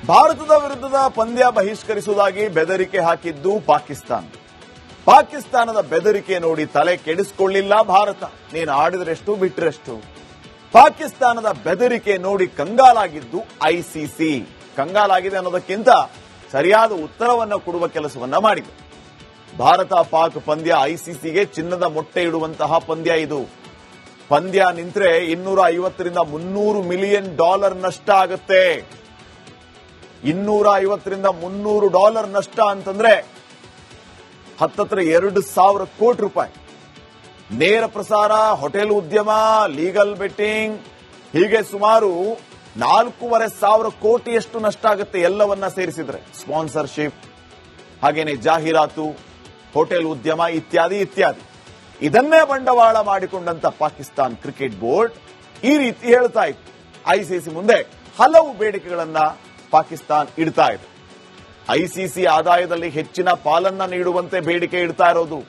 ಭಾರತದ ವಿರುದ್ಧದ ಪಂದ್ಯ ಬಹಿಷ್ಕರಿಸುವುದಾಗಿ ಬೆದರಿಕೆ ಹಾಕಿದ್ದು ಪಾಕಿಸ್ತಾನ. ಪಾಕಿಸ್ತಾನದ ಬೆದರಿಕೆ ನೋಡಿ ತಲೆ ಕೆಡಿಸಿಕೊಳ್ಳಿಲ್ಲ ಭಾರತ. ನೀನು ಆಡಿದ್ರೆಷ್ಟು ಬಿಟ್ರೆಷ್ಟು. ಪಾಕಿಸ್ತಾನದ ಬೆದರಿಕೆ ನೋಡಿ ಕಂಗಾಲಾಗಿದ್ದು ಐಸಿಸಿ. ಕಂಗಾಲಾಗಿದೆ ಅನ್ನೋದಕ್ಕಿಂತ ಸರಿಯಾದ ಉತ್ತರವನ್ನು ಕೊಡುವ ಕೆಲಸವನ್ನ ಮಾಡಿದೆ. ಭಾರತ ಪಾಕ್ ಪಂದ್ಯ ಐಸಿಸಿಗೆ ಚಿನ್ನದ ಮೊಟ್ಟೆ ಇಡುವಂತಹ ಪಂದ್ಯ ಇದು. ಪಂದ್ಯ ನಿಂತ್ರೆ $250 ರಿಂದ $300 ಮಿಲಿಯನ್ ನಷ್ಟ ಆಗುತ್ತೆ. $250 ರಿಂದ $300 ನಷ್ಟ ಅಂತಂದ್ರೆ ಹತ್ತತ್ರ 2,000 ಕೋಟಿ ರೂಪಾಯಿ. ನೇರ ಪ್ರಸಾರ, ಹೋಟೆಲ್ ಉದ್ಯಮ, ಲೀಗಲ್ ಬೆಟ್ಟಿಂಗ್ ಹೀಗೆ ಸುಮಾರು 4,500 ಕೋಟಿಯಷ್ಟು ನಷ್ಟ ಆಗುತ್ತೆ ಎಲ್ಲವನ್ನ ಸೇರಿಸಿದ್ರೆ. ಸ್ಪಾನ್ಸರ್ಶಿಪ್, ಹಾಗೇನೆ ಜಾಹೀರಾತು, ಹೋಟೆಲ್ ಉದ್ಯಮ ಇತ್ಯಾದಿ ಇತ್ಯಾದಿ. ಇದನ್ನೇ ಬಂಡವಾಳ ಮಾಡಿಕೊಂಡಂತ ಪಾಕಿಸ್ತಾನ್ ಕ್ರಿಕೆಟ್ ಬೋರ್ಡ್ ಈ ರೀತಿ ಹೇಳ್ತಾ ಇತ್ತು. ಐಸಿಸಿ ಮುಂದೆ ಹಲವು ಬೇಡಿಕೆಗಳನ್ನ ಪಾಕಿಸ್ತಾನ್ ಇಡ್ತಾ ಇದೆ. ಐಸಿಸಿ ಆದಾಯದಲ್ಲಿ ಹೆಚ್ಚಿನ ಪಾಲನ್ನ ನೀಡುವಂತೆ ಬೇಡಿಕೆ ಇಡ್ತಾ ಇರೋದು,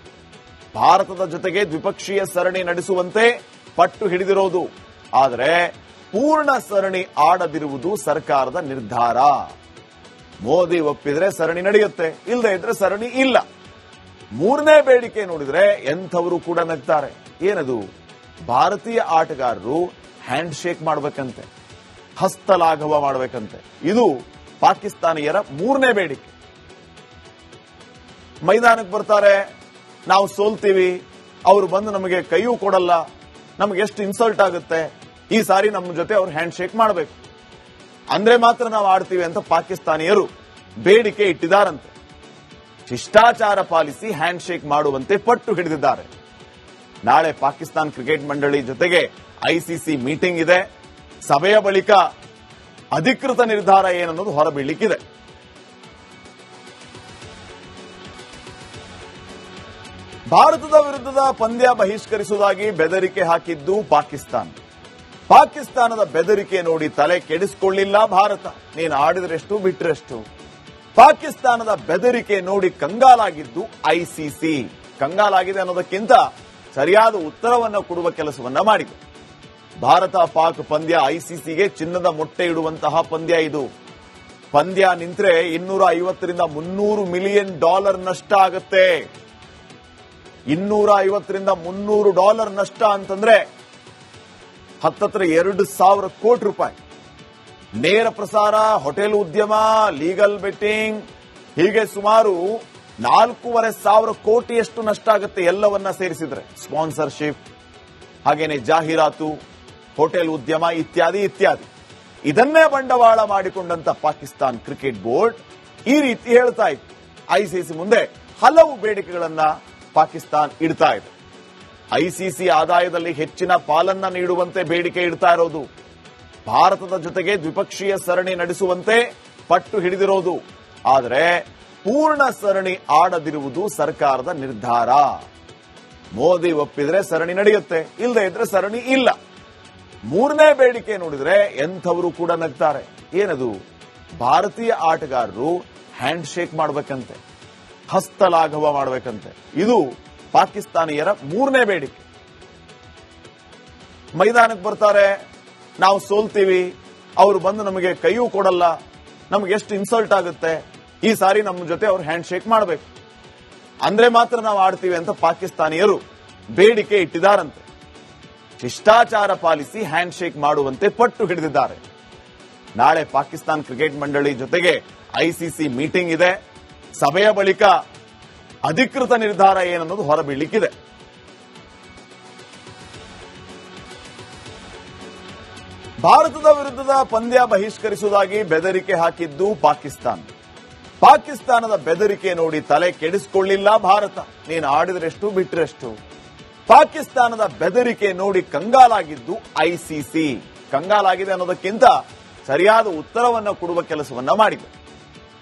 ಭಾರತದ ಜೊತೆಗೆ ದ್ವಿಪಕ್ಷೀಯ ಸರಣಿ ನಡೆಸುವಂತೆ ಪಟ್ಟು ಹಿಡಿದಿರೋದು. ಆದರೆ ಪೂರ್ಣ ಸರಣಿ ಆಡದಿರುವುದು ಸರ್ಕಾರದ ನಿರ್ಧಾರ. ಮೋದಿ ಒಪ್ಪಿದ್ರೆ ಸರಣಿ ನಡೆಯುತ್ತೆ, ಇಲ್ಲದೆ ಇದ್ರೆ ಸರಣಿ ಇಲ್ಲ. ಮೂರನೇ ಬೇಡಿಕೆ ನೋಡಿದ್ರೆ ಎಂಥವರು ಕೂಡ ನಗ್ತಾರೆ. ಏನದು? ಭಾರತೀಯ ಆಟಗಾರರು ಹ್ಯಾಂಡ್ ಶೇಕ್ ಮಾಡಬೇಕಂತೆ, ಹಸ್ತಲಾಘವ ಮಾಡಬೇಕಂತೆ. ಇದು ಪಾಕಿಸ್ತಾನಿಯರ ಮೂರನೇ ಬೇಡಿಕೆ. ಮೈದಾನಕ್ಕೆ ಬರ್ತಾರೆ, ನಾವು ಸೋಲ್ತೀವಿ, ಅವರು ಬಂದು ನಮಗೆ ಕೈಯೂ ಕೊಡಲ್ಲ, ನಮಗೆ ಎಷ್ಟು ಇನ್ಸಲ್ಟ್ ಆಗುತ್ತೆ, ಈ ಸಾರಿ ನಮ್ಮ ಜೊತೆ ಅವ್ರು ಹ್ಯಾಂಡ್ ಶೇಕ್ ಮಾಡಬೇಕು, ಅಂದ್ರೆ ಮಾತ್ರ ನಾವು ಆಡ್ತೀವಿ ಅಂತ ಪಾಕಿಸ್ತಾನಿಯರು ಬೇಡಿಕೆ ಇಟ್ಟಿದ್ದಾರಂತೆ. ಶಿಷ್ಟಾಚಾರ ಪಾಲಿಸಿ ಹ್ಯಾಂಡ್ ಶೇಕ್ ಮಾಡುವಂತೆ ಪಟ್ಟು ಹಿಡಿದಿದ್ದಾರೆ. ನಾಳೆ ಪಾಕಿಸ್ತಾನ್ ಕ್ರಿಕೆಟ್ ಮಂಡಳಿ ಜೊತೆಗೆ ಐಸಿಸಿ ಮೀಟಿಂಗ್ ಇದೆ. ಸಭೆಯ ಬಳಿಕ ಅಧಿಕೃತ ನಿರ್ಧಾರ ಏನನ್ನೋದು ಹೊರಬೀಳಲಿಕ್ಕಿದೆ. ಭಾರತದ ವಿರುದ್ಧದ ಪಂದ್ಯ ಬಹಿಷ್ಕರಿಸುವುದಾಗಿ ಬೆದರಿಕೆ ಹಾಕಿದ್ದು ಪಾಕಿಸ್ತಾನ. ಪಾಕಿಸ್ತಾನದ ಬೆದರಿಕೆ ನೋಡಿ ತಲೆ ಕೆಡಿಸಿಕೊಳ್ಳಿಲ್ಲ ಭಾರತ. ನೀನು ಆಡಿದ್ರೆಷ್ಟು ಬಿಟ್ರೆಷ್ಟು. ಪಾಕಿಸ್ತಾನದ ಬೆದರಿಕೆ ನೋಡಿ ಕಂಗಾಲಾಗಿದ್ದು ಐಸಿಸಿ. ಕಂಗಾಲಾಗಿದೆ ಅನ್ನೋದಕ್ಕಿಂತ ಸರಿಯಾದ ಉತ್ತರವನ್ನು ಕೊಡುವ ಕೆಲಸವನ್ನ ಮಾಡಿದೆ. ಭಾರತ ಪಾಕ್ ಪಂದ್ಯ ಐಸಿಸಿಗೆ ಚಿನ್ನದ ಮೊಟ್ಟೆ ಇಡುವಂತಹ ಪಂದ್ಯ ಇದು. ಪಂದ್ಯ ನಿಂತ್ರೆ $250 ರಿಂದ $300 ಮಿಲಿಯನ್ ನಷ್ಟ ಆಗುತ್ತೆ. $250 ರಿಂದ $300 ನಷ್ಟ ಅಂತಂದ್ರೆ ಹತ್ತತ್ರ 2,000 ಕೋಟಿ ರೂಪಾಯಿ. ನೇರ ಪ್ರಸಾರ, ಹೋಟೆಲ್ ಉದ್ಯಮ, ಲೀಗಲ್ ಬೆಟ್ಟಿಂಗ್ ಹೀಗೆ ಸುಮಾರು 4,500 ಕೋಟಿಯಷ್ಟು ನಷ್ಟ ಆಗುತ್ತೆ ಎಲ್ಲವನ್ನ ಸೇರಿಸಿದ್ರೆ. ಸ್ಪಾನ್ಸರ್ಶಿಪ್, ಹಾಗೇನೆ ಜಾಹೀರಾತು, ಹೋಟೆಲ್ ಉದ್ಯಮ ಇತ್ಯಾದಿ ಇತ್ಯಾದಿ. ಇದನ್ನೇ ಬಂಡವಾಳ ಮಾಡಿಕೊಂಡಂತ ಪಾಕಿಸ್ತಾನ್ ಕ್ರಿಕೆಟ್ ಬೋರ್ಡ್ ಈ ರೀತಿ ಹೇಳ್ತಾ ಇತ್ತು. ಐಸಿಸಿ ಮುಂದೆ ಹಲವು ಬೇಡಿಕೆಗಳನ್ನ ಪಾಕಿಸ್ತಾನ್ ಇಡ್ತಾ ಇದೆ. ಐಸಿಸಿ ಆದಾಯದಲ್ಲಿ ಹೆಚ್ಚಿನ ಪಾಲನ್ನ ನೀಡುವಂತೆ ಬೇಡಿಕೆ ಇಡ್ತಾ ಇರೋದು, ಭಾರತದ ಜೊತೆಗೆ ದ್ವಿಪಕ್ಷೀಯ ಸರಣಿ ನಡೆಸುವಂತೆ ಪಟ್ಟು ಹಿಡಿದಿರೋದು. ಆದರೆ ಪೂರ್ಣ ಸರಣಿ ಆಡದಿರುವುದು ಸರ್ಕಾರದ ನಿರ್ಧಾರ. ಮೋದಿ ಒಪ್ಪಿದ್ರೆ ಸರಣಿ ನಡೆಯುತ್ತೆ, ಇಲ್ಲದೆ ಇದ್ರೆ ಸರಣಿ ಇಲ್ಲ. ಮೂರನೇ ಬೇಡಿಕೆ ನೋಡಿದ್ರೆ ಎಂಥವರು ಕೂಡ ನಗ್ತಾರೆ. ಏನದು? ಭಾರತೀಯ ಆಟಗಾರರು ಹ್ಯಾಂಡ್ ಶೇಕ್ ಮಾಡಬೇಕಂತೆ, ಹಸ್ತಲಾಘವ ಮಾಡಬೇಕಂತೆ. ಇದು ಪಾಕಿಸ್ತಾನಿಯರ ಮೂರನೇ ಬೇಡಿಕೆ. ಮೈದಾನಕ್ಕೆ ಬರ್ತಾರೆ, ನಾವು ಸೋಲ್ತೀವಿ, ಅವರು ಬಂದು ನಮಗೆ ಕೈಯೂ ಕೊಡಲ್ಲ, ನಮಗೆ ಎಷ್ಟು ಇನ್ಸಲ್ಟ್ ಆಗುತ್ತೆ, ಈ ಸಾರಿ ನಮ್ಮ ಜೊತೆ ಅವ್ರು ಹ್ಯಾಂಡ್ ಶೇಕ್ ಮಾಡಬೇಕು, ಅಂದ್ರೆ ಮಾತ್ರ ನಾವು ಆಡ್ತೀವಿ ಅಂತ ಪಾಕಿಸ್ತಾನಿಯರು ಬೇಡಿಕೆ ಇಟ್ಟಿದ್ದಾರಂತೆ. ಶಿಷ್ಟಾಚಾರ ಪಾಲಿಸಿ ಹ್ಯಾಂಡ್ ಶೇಕ್ ಮಾಡುವಂತೆ ಪಟ್ಟು ಹಿಡಿದಿದ್ದಾರೆ. ನಾಳೆ ಪಾಕಿಸ್ತಾನ್ ಕ್ರಿಕೆಟ್ ಮಂಡಳಿ ಜೊತೆಗೆ ಐಸಿಸಿ ಮೀಟಿಂಗ್ ಇದೆ. ಸಭೆಯ ಬಳಿಕ ಅಧಿಕೃತ ನಿರ್ಧಾರ ಏನನ್ನೋದು ಹೊರಬೀಳಲಿಕ್ಕಿದೆ. ಭಾರತದ ವಿರುದ್ಧದ ಪಂದ್ಯ ಬಹಿಷ್ಕರಿಸುವುದಾಗಿ ಬೆದರಿಕೆ ಹಾಕಿದ್ದು ಪಾಕಿಸ್ತಾನ. ಪಾಕಿಸ್ತಾನದ ಬೆದರಿಕೆ ನೋಡಿ ತಲೆ ಕೆಡಿಸಿಕೊಳ್ಳಿಲ್ಲ ಭಾರತ. ನೀನು ಆಡಿದ್ರೆಷ್ಟು ಬಿಟ್ರೆಷ್ಟು. ಪಾಕಿಸ್ತಾನದ ಬೆದರಿಕೆ ನೋಡಿ ಕಂಗಾಲಾಗಿದ್ದು ಐಸಿಸಿ. ಕಂಗಾಲಾಗಿದೆ ಅನ್ನೋದಕ್ಕಿಂತ ಸರಿಯಾದ ಉತ್ತರವನ್ನು ಕೊಡುವ ಕೆಲಸವನ್ನ ಮಾಡಿದೆ.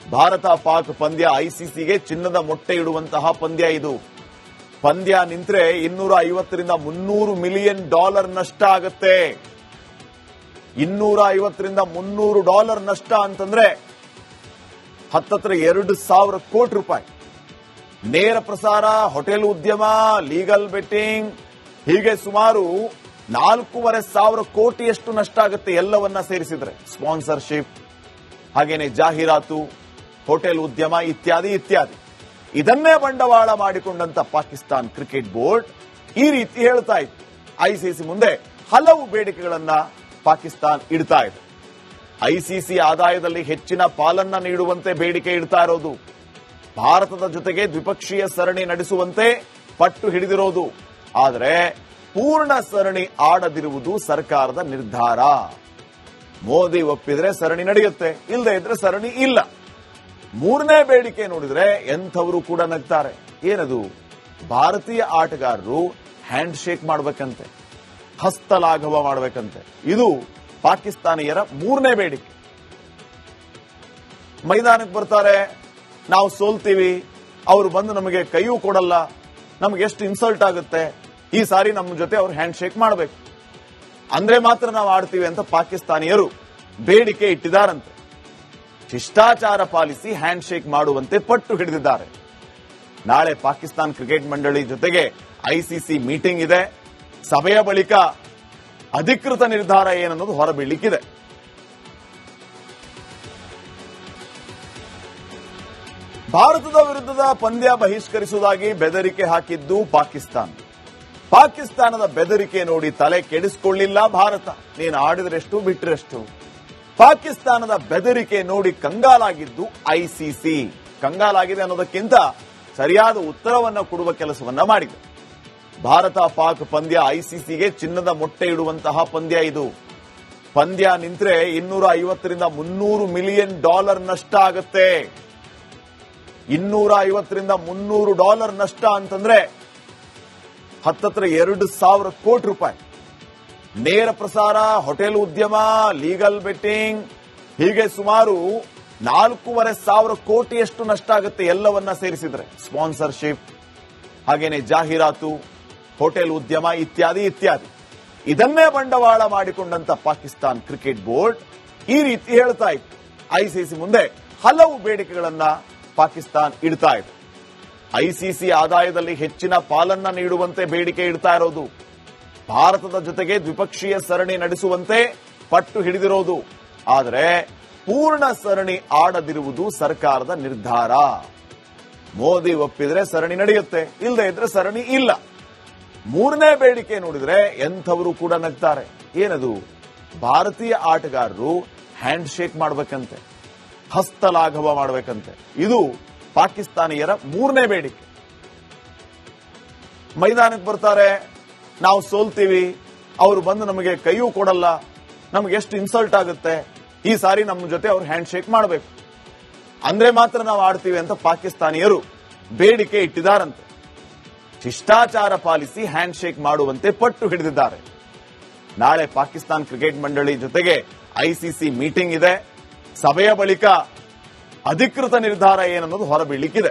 ಭಾರತ ಪಾಕ್ ಪಂದ್ಯ ಐಸಿಸಿಗೆ ಚಿನ್ನದ ಮೊಟ್ಟೆ ಇಡುವಂತಹ ಪಂದ್ಯ ಇದು. ಪಂದ್ಯ ನಿಂತ್ರೆ $250 ರಿಂದ $300 ಮಿಲಿಯನ್ ನಷ್ಟ ಆಗುತ್ತೆ. $250 ರಿಂದ $300 ನಷ್ಟ ಅಂತಂದ್ರೆ ಹತ್ತತ್ರ 2,000 ಕೋಟಿ ರೂಪಾಯಿ. ನೇರ ಪ್ರಸಾರ, ಹೋಟೆಲ್ ಉದ್ಯಮ, ಲೀಗಲ್ ಬೆಟ್ಟಿಂಗ್ ಹೀಗೆ ಸುಮಾರು 4,500 ಕೋಟಿಯಷ್ಟು ನಷ್ಟ ಆಗುತ್ತೆ ಎಲ್ಲವನ್ನ ಸೇರಿಸಿದ್ರೆ. ಸ್ಪಾನ್ಸರ್ಶಿಪ್, ಹಾಗೇನೆ ಜಾಹೀರಾತು, ಹೋಟೆಲ್ ಉದ್ಯಮ ಇತ್ಯಾದಿ ಇತ್ಯಾದಿ. ಇದನ್ನೇ ಬಂಡವಾಳ ಮಾಡಿಕೊಂಡಂತ ಪಾಕಿಸ್ತಾನ್ ಕ್ರಿಕೆಟ್ ಬೋರ್ಡ್ ಈ ರೀತಿ ಹೇಳ್ತಾ ಇತ್ತು. ಐಸಿಸಿ ಮುಂದೆ ಹಲವು ಬೇಡಿಕೆಗಳನ್ನ ಪಾಕಿಸ್ತಾನ್ ಇಡ್ತಾ ಇದೆ. ಐಸಿಸಿ ಆದಾಯದಲ್ಲಿ ಹೆಚ್ಚಿನ ಪಾಲನ್ನ ನೀಡುವಂತೆ ಬೇಡಿಕೆ ಇಡ್ತಾ ಇರೋದು, ಭಾರತದ ಜೊತೆಗೆ ದ್ವಿಪಕ್ಷೀಯ ಸರಣಿ ನಡೆಸುವಂತೆ ಪಟ್ಟು ಹಿಡಿದಿರೋದು. ಆದರೆ ಪೂರ್ಣ ಸರಣಿ ಆಡದಿರುವುದು ಸರ್ಕಾರದ ನಿರ್ಧಾರ. ಮೋದಿ ಒಪ್ಪಿದ್ರೆ ಸರಣಿ ನಡೆಯುತ್ತೆ, ಇಲ್ಲದೆ ಇದ್ರೆ ಸರಣಿ ಇಲ್ಲ. ಮೂರನೇ ಬೇಡಿಕೆ ನೋಡಿದ್ರೆ ಎಂಥವರು ಕೂಡ ನಗ್ತಾರೆ. ಏನದು? ಭಾರತೀಯ ಆಟಗಾರರು ಹ್ಯಾಂಡ್ ಶೇಕ್ ಮಾಡಬೇಕಂತೆ, ಹಸ್ತಲಾಘವ ಮಾಡಬೇಕಂತೆ. ಇದು ಪಾಕಿಸ್ತಾನಿಯರ ಮೂರನೇ ಬೇಡಿಕೆ. ಮೈದಾನಕ್ಕೆ ಬರ್ತಾರೆ, ನಾವು ಸೋಲ್ತೀವಿ, ಅವರು ಬಂದು ನಮಗೆ ಕೈಯೂ ಕೊಡಲ್ಲ, ನಮಗೆ ಎಷ್ಟು ಇನ್ಸಲ್ಟ್ ಆಗುತ್ತೆ, ಈ ಸಾರಿ ನಮ್ಮ ಜೊತೆ ಅವ್ರು ಹ್ಯಾಂಡ್ ಶೇಕ್ ಮಾಡಬೇಕು, ಅಂದ್ರೆ ಮಾತ್ರ ನಾವು ಆಡ್ತೀವಿ ಅಂತ ಪಾಕಿಸ್ತಾನಿಯರು ಬೇಡಿಕೆ ಇಟ್ಟಿದ್ದಾರಂತೆ. ಶಿಷ್ಟಾಚಾರ ಪಾಲಿಸಿ ಹ್ಯಾಂಡ್ ಶೇಕ್ ಮಾಡುವಂತೆ ಪಟ್ಟು ಹಿಡಿದಿದ್ದಾರೆ. ನಾಳೆ ಪಾಕಿಸ್ತಾನ್ ಕ್ರಿಕೆಟ್ ಮಂಡಳಿ ಜೊತೆಗೆ ಐಸಿಸಿ ಮೀಟಿಂಗ್ ಇದೆ. ಸಭೆಯ ಬಳಿಕ ಅಧಿಕೃತ ನಿರ್ಧಾರ ಏನನ್ನೋದು ಹೊರಬೀಳಲಿಕ್ಕಿದೆ. ಭಾರತದ ವಿರುದ್ಧದ ಪಂದ್ಯ ಬಹಿಷ್ಕರಿಸುವುದಾಗಿ ಬೆದರಿಕೆ ಹಾಕಿದ್ದು ಪಾಕಿಸ್ತಾನ. ಪಾಕಿಸ್ತಾನದ ಬೆದರಿಕೆ ನೋಡಿ ತಲೆ ಕೆಡಿಸಿಕೊಳ್ಳಿಲ್ಲ ಭಾರತ. ನೀನು ಆಡಿದ್ರೆಷ್ಟು ಬಿಟ್ಟರೆಷ್ಟು. ಪಾಕಿಸ್ತಾನದ ಬೆದರಿಕೆ ನೋಡಿ ಕಂಗಾಲಾಗಿದ್ದು ಐಸಿಸಿ. ಕಂಗಾಲಾಗಿದೆ ಅನ್ನೋದಕ್ಕಿಂತ ಸರಿಯಾದ ಉತ್ತರವನ್ನ ಕೊಡುವ ಕೆಲಸವನ್ನ ಮಾಡಿದೆ. ಭಾರತ ಪಾಕ್ ಪಂದ್ಯ ಐಸಿಸಿಗೆ ಚಿನ್ನದ ಮೊಟ್ಟೆ ಇಡುವಂತಹ ಪಂದ್ಯ ಇದು. ಪಂದ್ಯ ನಿಂತ್ರೆ $250 ರಿಂದ $300 ಮಿಲಿಯನ್ ನಷ್ಟ ಆಗುತ್ತೆ. $250 ರಿಂದ $300 ನಷ್ಟ ಅಂತಂದ್ರೆ ಹತ್ತತ್ರ 2,000 ಕೋಟಿ ರೂಪಾಯಿ. ನೇರ ಪ್ರಸಾರ, ಹೋಟೆಲ್ ಉದ್ಯಮ, ಲೀಗಲ್ ಬೆಟ್ಟಿಂಗ್, ಹೀಗೆ ಸುಮಾರು 4,500 ಕೋಟಿಯಷ್ಟು ನಷ್ಟ ಆಗುತ್ತೆ ಎಲ್ಲವನ್ನ ಸೇರಿಸಿದ್ರೆ. ಸ್ಪಾನ್ಸರ್ಶಿಪ್, ಹಾಗೇನೆ ಜಾಹೀರಾತು, ಹೋಟೆಲ್ ಉದ್ಯಮ ಇತ್ಯಾದಿ ಇತ್ಯಾದಿ. ಇದನ್ನೇ ಬಂಡವಾಳ ಮಾಡಿಕೊಂಡಂತ ಪಾಕಿಸ್ತಾನ್ ಕ್ರಿಕೆಟ್ ಬೋರ್ಡ್ ಈ ರೀತಿ ಹೇಳ್ತಾ ಇತ್ತು. ಐಸಿಸಿ ಮುಂದೆ ಹಲವು ಬೇಡಿಕೆಗಳನ್ನ ಪಾಕಿಸ್ತಾನ್ ಇಡ್ತಾ ಇದೆ. ಐಸಿಸಿ ಆದಾಯದಲ್ಲಿ ಹೆಚ್ಚಿನ ಪಾಲನ್ನ ನೀಡುವಂತೆ ಬೇಡಿಕೆ ಇಡ್ತಾ ಇರೋದು, ಭಾರತದ ಜೊತೆಗೆ ದ್ವಿಪಕ್ಷೀಯ ಸರಣಿ ನಡೆಸುವಂತೆ ಪಟ್ಟು ಹಿಡಿದಿರೋದು. ಆದರೆ ಪೂರ್ಣ ಸರಣಿ ಆಡದಿರುವುದು ಸರ್ಕಾರದ ನಿರ್ಧಾರ. ಮೋದಿ ಒಪ್ಪಿದ್ರೆ ಸರಣಿ ನಡೆಯುತ್ತೆ, ಇಲ್ಲದೆ ಇದ್ರೆ ಸರಣಿ ಇಲ್ಲ. ಮೂರನೇ ಬೇಡಿಕೆ ನೋಡಿದ್ರೆ ಎಂಥವರು ಕೂಡ ನಗ್ತಾರೆ. ಏನದು? ಭಾರತೀಯ ಆಟಗಾರರು ಹ್ಯಾಂಡ್ ಶೇಕ್ ಮಾಡಬೇಕಂತೆ, ಹಸ್ತಲಾಘವ ಮಾಡಬೇಕಂತೆ. ಇದು ಪಾಕಿಸ್ತಾನಿಯರ ಮೂರನೇ ಬೇಡಿಕೆ. ಮೈದಾನಕ್ಕೆ ಬರ್ತಾರೆ, ನಾವು ಸೋಲ್ತೀವಿ, ಅವರು ಬಂದು ನಮಗೆ ಕೈಯೂ ಕೊಡಲ್ಲ, ನಮಗೆ ಎಷ್ಟು ಇನ್ಸಲ್ಟ್ ಆಗುತ್ತೆ, ಈ ಸಾರಿ ನಮ್ಮ ಜೊತೆ ಅವ್ರು ಹ್ಯಾಂಡ್ ಶೇಕ್ ಮಾಡಬೇಕು, ಅಂದ್ರೆ ಮಾತ್ರ ನಾವು ಆಡ್ತೀವಿ ಅಂತ ಪಾಕಿಸ್ತಾನಿಯರು ಬೇಡಿಕೆ ಇಟ್ಟಿದ್ದಾರಂತೆ. ಶಿಷ್ಟಾಚಾರ ಪಾಲಿಸಿ ಹ್ಯಾಂಡ್ ಶೇಕ್ ಮಾಡುವಂತೆ ಪಟ್ಟು ಹಿಡಿದಿದ್ದಾರೆ. ನಾಳೆ ಪಾಕಿಸ್ತಾನ್ ಕ್ರಿಕೆಟ್ ಮಂಡಳಿ ಜೊತೆಗೆ ಐಸಿಸಿ ಮೀಟಿಂಗ್ ಇದೆ. ಸಭೆಯ ಬಳಿಕ ಅಧಿಕೃತ ನಿರ್ಧಾರ ಏನನ್ನೋದು ಹೊರಬೀಳಲಿಕ್ಕಿದೆ.